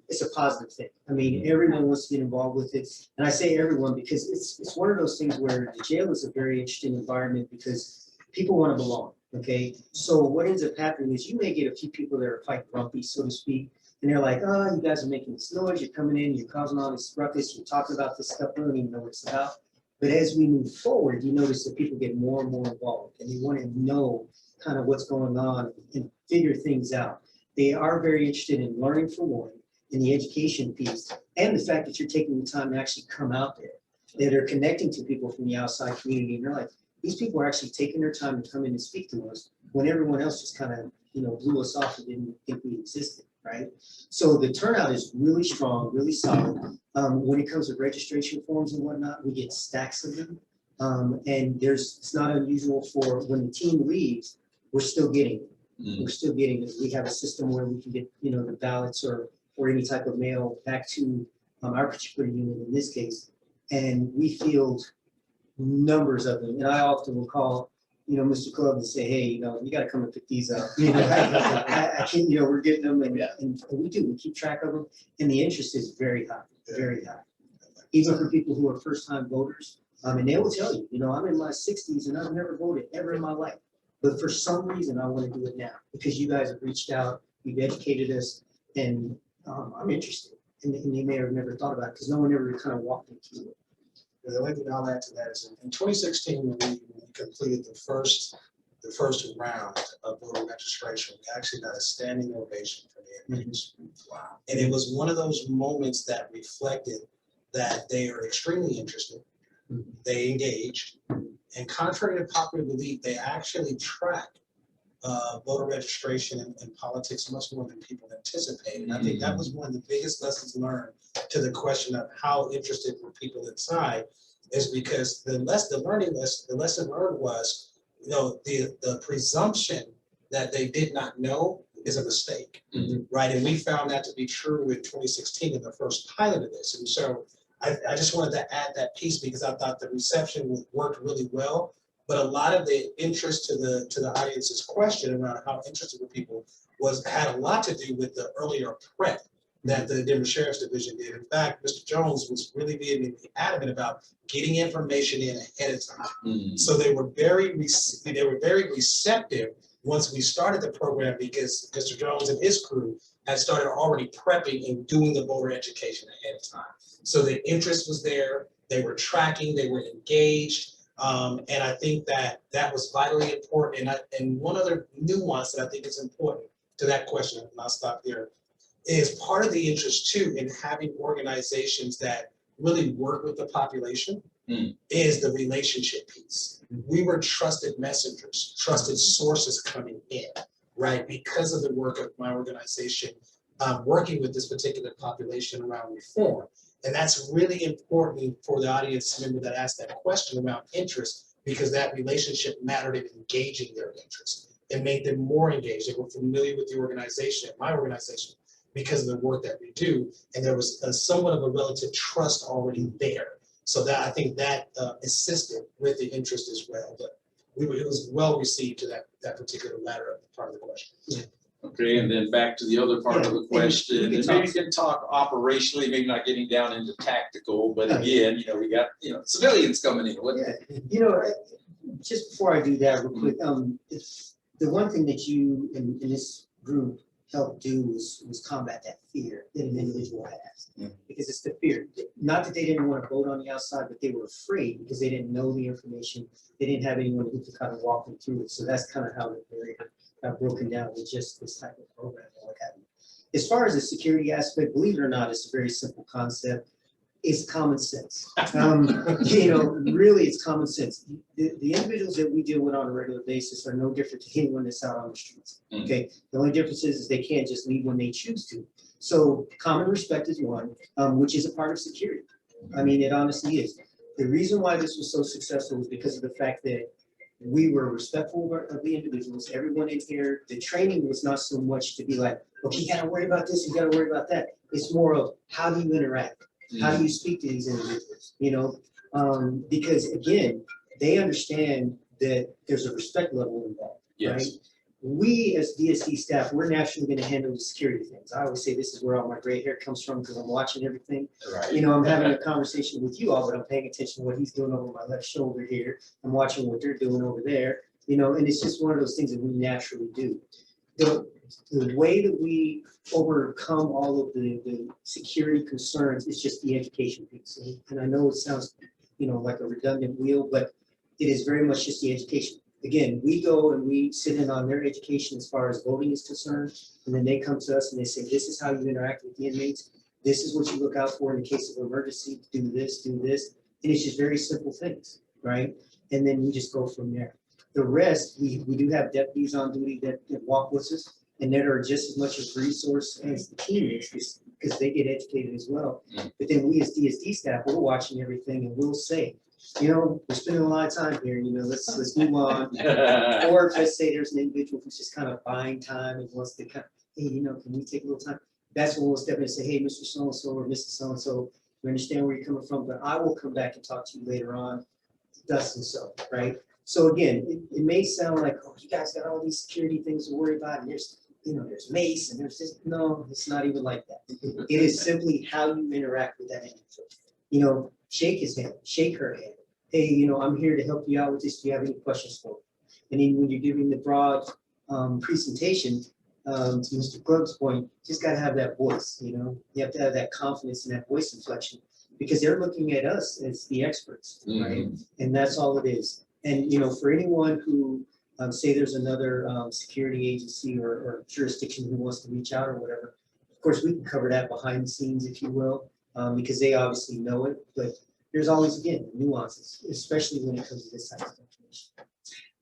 it's a positive thing. I mean, everyone wants to get involved with it. And I say everyone because it's one of those things where the jail is a very interesting environment because people want to belong, okay? So what ends up happening is you may get a few people that are quite grumpy, so to speak, and they're like, oh, you guys are making this noise, you're coming in, you're causing all this ruckus, you're talking about this stuff, we don't even know what it's about. But as we move forward, you notice that people get more and more involved and they want to know kind of what's going on and figure things out. They are very interested in learning, for one, in the education piece, and the fact that you're taking the time to actually come out there, that are connecting to people from the outside community. And they're like, these people are actually taking their time to come in and speak to us when everyone else just kind of, blew us off and didn't think we existed, right? So the turnout is really strong, really solid. When it comes to registration forms and whatnot, we get stacks of them. And it's not unusual for when the team leaves, we're still getting them. We're still getting it. We have a system where we can get, the ballots or any type of mail back to our particular unit in this case. And we field numbers of them. And I often will call, Mr. Clubb and say, hey, you got to come and pick these up. I can't, we're getting them and we do. We keep track of them. And the interest is very high. very high. Even for people who are first-time voters, and they will tell you, you know, I'm in my 60s and I've never voted ever in my life. But for some reason, I want to do it now because you guys have reached out, you've educated us, and I'm interested. And they may have never thought about it because no one ever kind of walked me through it. The only thing I'll add to that is in 2016, when we completed the first round of voter registration, we actually got a standing ovation from the inmates. Wow. And it was one of those moments that reflected that they are extremely interested, they engaged, and contrary to popular belief, they actually track voter registration and politics much more than people anticipated. And I think that was one of the biggest lessons learned to the question of how interested were people inside, is because the lesson learned was, you know, the presumption that they did not know is a mistake, right? And we found that to be true in 2016 in the first pilot of this. And so I just wanted to add that piece because I thought the reception worked really well. But a lot of the interest to the audience's question around how interested were people had a lot to do with the earlier prep that the Denver Sheriff's Division did. In fact, Mr. Jones was really being adamant about getting information in ahead of time. So they were very receptive once we started the program because Mr. Jones and his crew had started already prepping and doing the voter education ahead of time. So the interest was there, they were tracking, they were engaged. And I think that was vitally important. And one other nuance that I think is important to that question, and I'll stop there, is part of the interest too in having organizations that really work with the population is the relationship piece. We were trusted messengers, trusted sources coming in, right? Because of the work of my organization, working with this particular population around reform. And that's really important for the audience member that asked that question around interest, because that relationship mattered in engaging their interest and made them more engaged. They were familiar with the organization, my organization, because of the work that we do. And there was somewhat of a relative trust already there. So that I think that assisted with the interest as well. But it was well received to that particular latter part of the question. Yeah. Okay, and then back to the other part of the question, and maybe you can talk operationally, maybe not getting down into tactical, but again, you know, we got, you know, civilians coming in. You know, just before I do that real quick, the one thing that you and this group helped do was combat that fear that an individual has. Because it's the fear. Not that they didn't want to vote on the outside, but they were afraid because they didn't know the information. They didn't have anyone who could kind of walk them through it. So that's kind of how the barrier got broken down with just this type of program and what have you. As far as the security aspect, believe it or not, it's a very simple concept. It's common sense. You know, really, it's common sense. The individuals that we deal with on a regular basis are no different to anyone that's out on the streets. Okay, the only difference is they can't just leave when they choose to. So common respect is one, which is a part of security. I mean, it honestly is. The reason why this was so successful was because of the fact that we were respectful of the individuals. Everyone in here, the training was not so much to be like, okay, you gotta worry about this, you gotta worry about that. It's more of how do you interact? How do you speak to these individuals? You know, because again, they understand that there's a respect level involved, right? We as DSD staff, we're naturally going to handle the security things. I always say this is where all my gray hair comes from because I'm watching everything. You know, I'm having a conversation with you all, but I'm paying attention to what he's doing over my left shoulder here. I'm watching what they're doing over there, you know, and it's just one of those things that we naturally do. The way that we overcome all of the security concerns is just the education piece. And I know it sounds, you know, like a redundant wheel, but it is very much just the education. Again, we go and we sit in on their education as far as voting is concerned, and then they come to us and they say, this is how you interact with the inmates. This is what you look out for in the case of emergency, do this, and it's just very simple things, right? And then we just go from there. The rest, we do have deputies on duty that walk with us, and that are just as much a resource as the teammates because they get educated as well. But then we as DSD staff, we're watching everything and we'll say, you know, we're spending a lot of time here, you know, let's move on. Or let's say there's an individual who's just kind of buying time and wants to kind of, hey, you know, can we take a little time? That's when we'll step in and say, hey, Mr. So-and-so or Mrs. So-and-so, we understand where you're coming from, but I will come back and talk to you later on, thus and so, right? So again, it may sound like, oh, you guys got all these security things to worry about, and there's there's mace and there's this. No, it's not even like that. It is simply how you interact with that individual. Shake his hand, shake her hand. Hey, I'm here to help you out with this. Do you have any questions for me? And then when you're giving the broad presentation, to Mr. Clubb's point, just got to have that voice. You have to have that confidence and that voice inflection, because they're looking at us as the experts, right? And that's all it is. And for anyone who say there's another security agency or jurisdiction who wants to reach out or whatever, of course we can cover that behind the scenes, if you will, because they obviously know it. But there's always, again, nuances, especially when it comes to this type of information.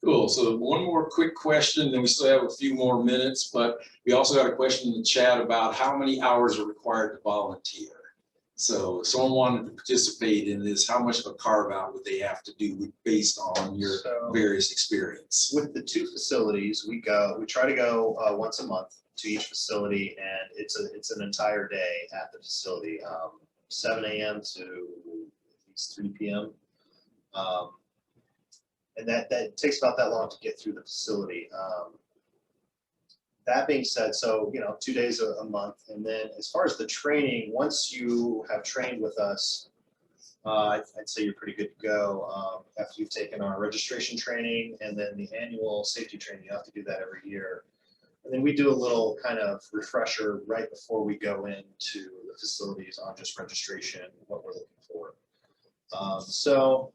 Cool. So one more quick question, then we still have a few more minutes, but we also got a question in the chat about how many hours are required to volunteer. So if someone wanted to participate in this, how much of a carve out would they have to do based on your various experience? With the 2 facilities, we try to go once a month to each facility, and it's an entire day at the facility, 7 a.m. to at least 3 p.m. And that takes about that long to get through the facility. That being said, so 2 days a month, and then as far as the training, once you have trained with us, I'd say you're pretty good to go. After you've taken our registration training and then the annual safety training, you have to do that every year. And then we do a little kind of refresher right before we go into the facilities on just registration, what we're looking for. So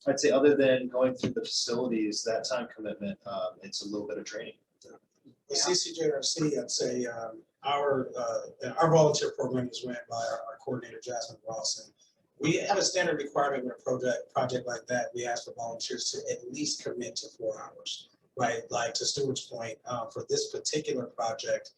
I'd say other than going through the facilities, that time commitment, it's a little bit of training. The CCJRC, I'd say our volunteer program is ran by our coordinator, Jasmine Ross. And we have a standard requirement with a project like that. We ask for volunteers to at least commit to 4 hours, right? Like to Stuart's point, for this particular project,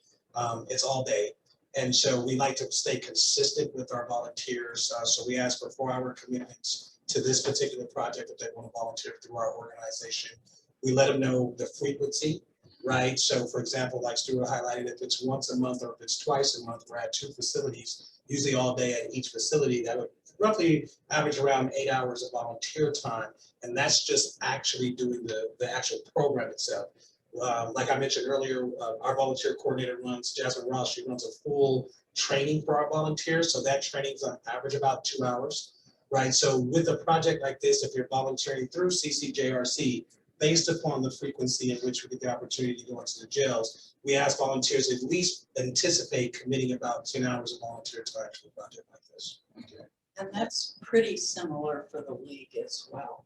it's all day. And so we like to stay consistent with our volunteers. So we ask for 4-hour commitments to this particular project if they want to volunteer through our organization. We let them know the frequency, right? So for example, like Stuart highlighted, if it's once a month or if it's twice a month, we're at 2 facilities, usually all day at each facility. That would roughly average around 8 hours of volunteer time. And that's just actually doing the actual program itself. Like I mentioned earlier, our volunteer coordinator runs, Jasmine Ross, she runs a full training for our volunteers. So that training is on average about 2 hours, right? So with a project like this, if you're volunteering through CCJRC, based upon the frequency in which we get the opportunity to go into the jails, we ask volunteers at least anticipate committing about 10 hours of volunteer time to a project like this. Okay. And that's pretty similar for the league as well.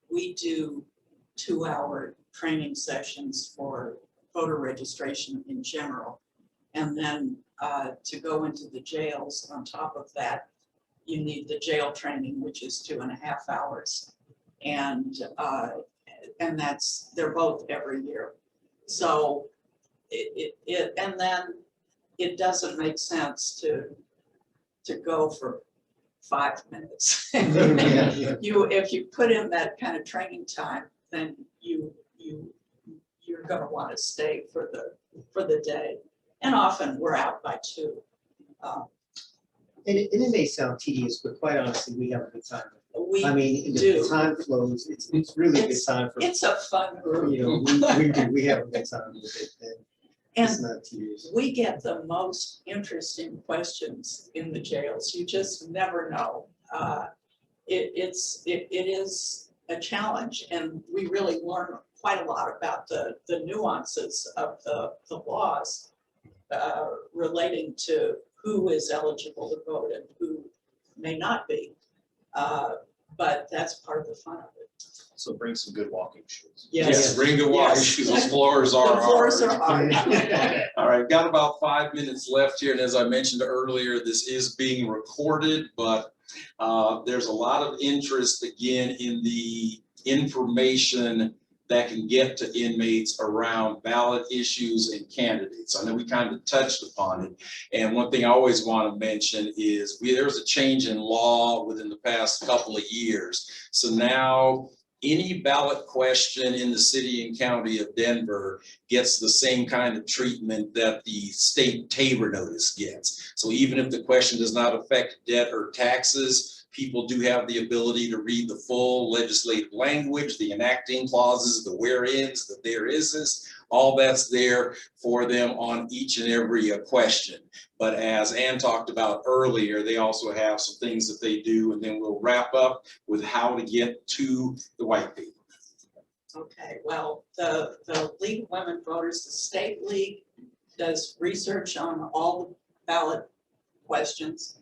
We do 2-hour training sessions for voter registration in general. And then to go into the jails on top of that, you need the jail training, which is 2.5 hours. And they're both every year. So and then it doesn't make sense to go for 5 minutes. If you put in that kind of training time, then you're going to want to stay for the day. And often we're out by 2. And it may sound tedious, but quite honestly, we have a good time. We the time flows. It's really a good time for. It's a fun group. We have a good time with it. And it's not tedious. We get the most interesting questions in the jails. You just never know. It is a challenge, and we really learn quite a lot about the nuances of the laws relating to who is eligible to vote and who may not be. But that's part of the fun of it. So bring some good walking shoes. Yes, bring good walking shoes. Those floors are The floors are hard. All right, got about 5 minutes left here. And as I mentioned earlier, this is being recorded, but there's a lot of interest again in the information that can get to inmates around ballot issues and candidates. I know we kind of touched upon it. And one thing I always want to mention is there's a change in law within the past couple of years. So now any ballot question in the city and county of Denver gets the same kind of treatment that the state Tabor notice gets. So even if the question does not affect debt or taxes, people do have the ability to read the full legislative language, the enacting clauses, the whereins, the there ises, all that's there for them on each and every question. But as Ann talked about earlier, they also have some things that they do, and then we'll wrap up with how to get to the white paper. Okay, well, the League of Women Voters, the state league, does research on all the ballot questions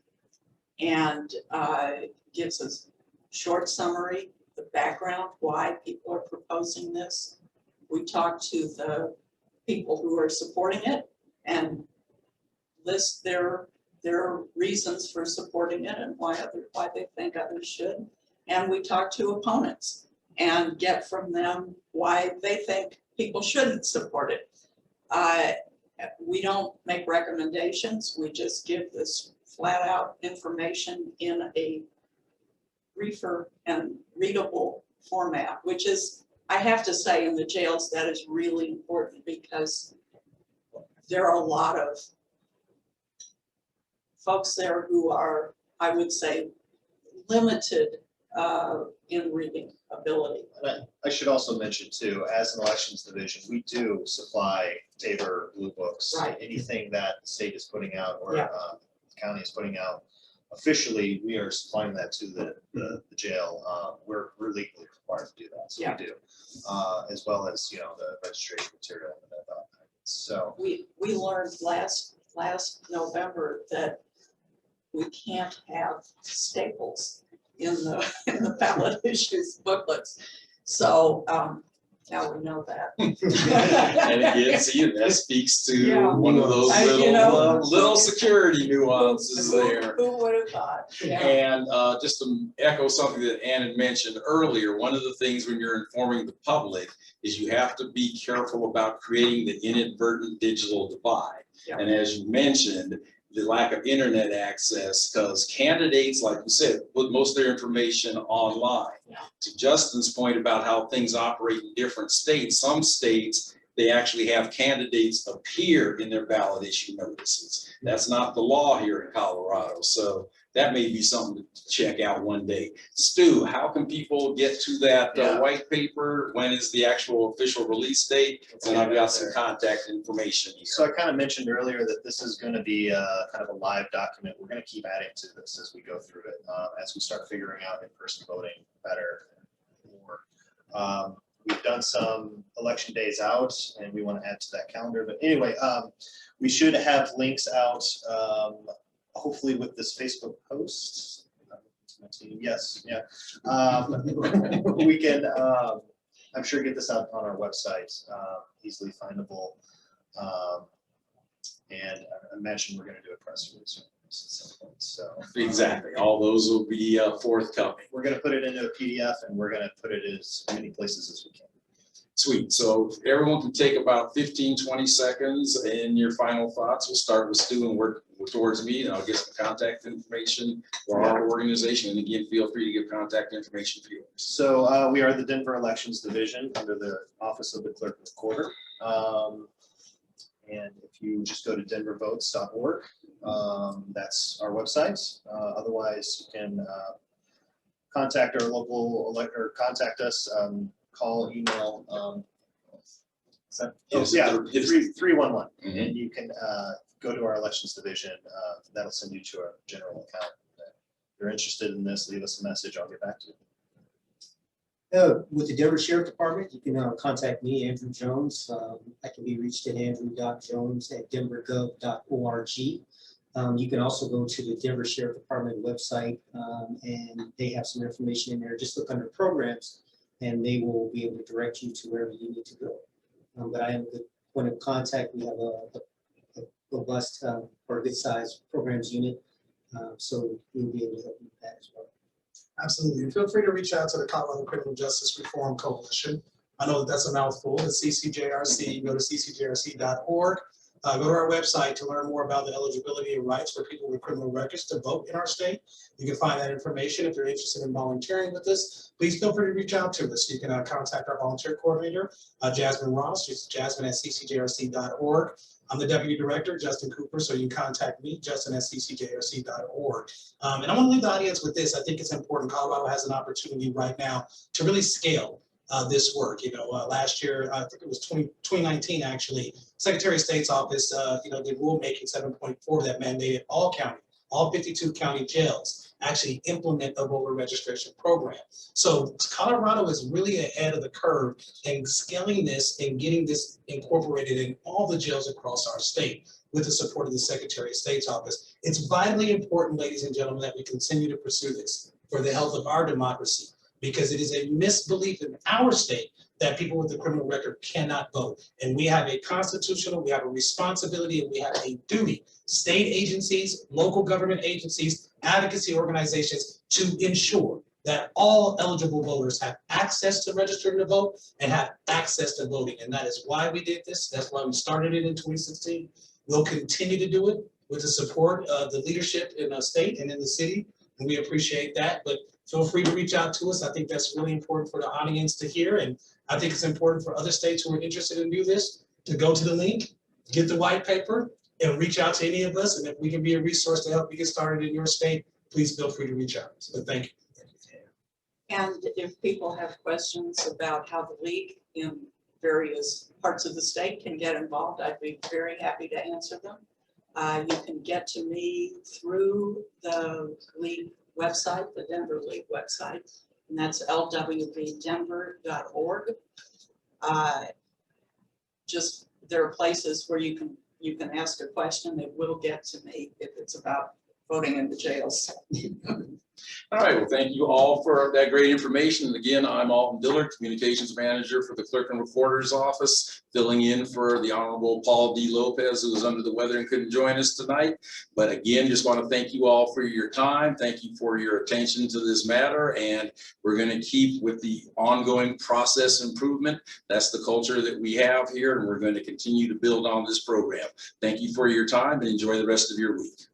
and gives us short summary, the background, why people are proposing this. We talk to the people who are supporting it and list their reasons for supporting it and why they think others should. And we talk to opponents and get from them why they think people shouldn't support it. We don't make recommendations. We just give this flat out information in a briefer and readable format, which is, I have to say, in the jails, that is really important because there are a lot of folks there who are, I would say, limited in reading ability. And I should also mention too, as an elections division, we do supply Tabor Blue Books. Right. Anything that the state is putting out or Yeah. the county is putting out. Officially, we are supplying that to the jail. We're legally required to do that, so Yeah. we do. As well as, you know, the registration material and that. So. We learned last November that we can't have staples in the ballot issues booklets. So now we know that. And again, see, that speaks to Yeah. one of those You know. little security nuances there. Who would have thought? Yeah. And just to echo something that Ann had mentioned earlier, one of the things when you're informing the public is you have to be careful about creating the inadvertent digital divide. Yeah. And as you mentioned, the lack of internet access, because candidates, like you said, put most of their information online. Yeah. To Justin's point about how things operate in different states, some states, they actually have candidates appear in their ballot issue notices. That's not the law here in Colorado. So that may be something to check out one day. Stu, how can people get to that Yeah. white paper? When is the actual official release date? And I've got some contact information here. So I kind of mentioned earlier that this is going to be kind of a live document. We're going to keep adding to this as we go through it, as we start figuring out in-person voting better and more. We've done some election days out, and we want to add to that calendar. But anyway, we should have links out, hopefully with this Facebook post. Yes, yeah. We can, I'm sure, get this out on our website, easily findable. And I imagine we're going to do a press release at some point. So Exactly. All those will be forthcoming. we're going to put it into a PDF, and we're going to put it as many places as we can. Sweet. So everyone can take about 15, 20 seconds in your final thoughts. We'll start with Stu and work towards me, and I'll get some contact information for our organization. And again, feel free to give contact information for yours. So we are the Denver Elections Division under the Office of the Clerk and Recorder. And if you just go to denvervotes.org, that's our website. Otherwise, you can contact our local elector, contact us, call, email. Yeah, 311. Mhm. And you can go to our elections division. That'll send you to a general account. If you're interested in this, leave us a message. I'll get back to you. With the Denver Sheriff Department, you can contact me, Andrew Jones. I can be reached at andrew.jones@denvergov.org. You can also go to the Denver Sheriff Department website, and they have some information in there. Just look under programs, and they will be able to direct you to wherever you need to go. But I am the point of contact. We have a robust or good sized programs unit, so we'll be able to help you with that as well. Absolutely. Feel free to reach out to the Colorado Criminal Justice Reform Coalition. I know that that's a mouthful. It's CCJRC. Go to ccjrc.org. Go to our website to learn more about the eligibility and rights for people with criminal records to vote in our state. You can find that information. If you're interested in volunteering with us, please feel free to reach out to us. You can contact our volunteer coordinator, Jasmine Ross. She's jasmine@ccjrc.org. I'm the deputy director, Juston Cooper, so you can contact me, justin@ccjrc.org. And I want to leave the audience with this. I think it's important. Colorado has an opportunity right now to really scale this work. You know, last year, I think it was 2019 actually, Secretary of State's office, you know, did rulemaking 7.4 that mandated all 52 county jails actually implement a voter registration program. So Colorado is really ahead of the curve in scaling this and getting this incorporated in all the jails across our state with the support of the Secretary of State's office. It's vitally important, ladies and gentlemen, that we continue to pursue this for the health of our democracy, because it is a misbelief in our state that people with a criminal record cannot vote. And we have a constitutional, we have a responsibility, and we have a duty, state agencies, local government agencies, advocacy organizations, to ensure that all eligible voters have access to register to vote and have access to voting. And that is why we did this. That's why we started it in 2016. We'll continue to do it with the support of the leadership in the state and in the city. And we appreciate that, but feel free to reach out to us. I think that's really important for the audience to hear. And I think it's important for other states who are interested in do this to go to the link, get the white paper, and reach out to any of us. And if we can be a resource to help you get started in your state, please feel free to reach out. So thank you. And if people have questions about how the league in various parts of the state can get involved, I'd be very happy to answer them. You can get to me through the league website, the Denver League website, and that's lwvdenver.org. Just there are places where you can ask a question that will get to me if it's about voting in the jails. All right, well, thank you all for that great information. And again, I'm Alton Dillard, Communications Manager for the Clerk and Recorder's Office, filling in for the Honorable Paul D. Lopez, who was under the weather and couldn't join us tonight. But again, just want to thank you all for your time. Thank you for your attention to this matter. And we're going to keep with the ongoing process improvement. That's the culture that we have here, and we're going to continue to build on this program. Thank you for your time and enjoy the rest of your week.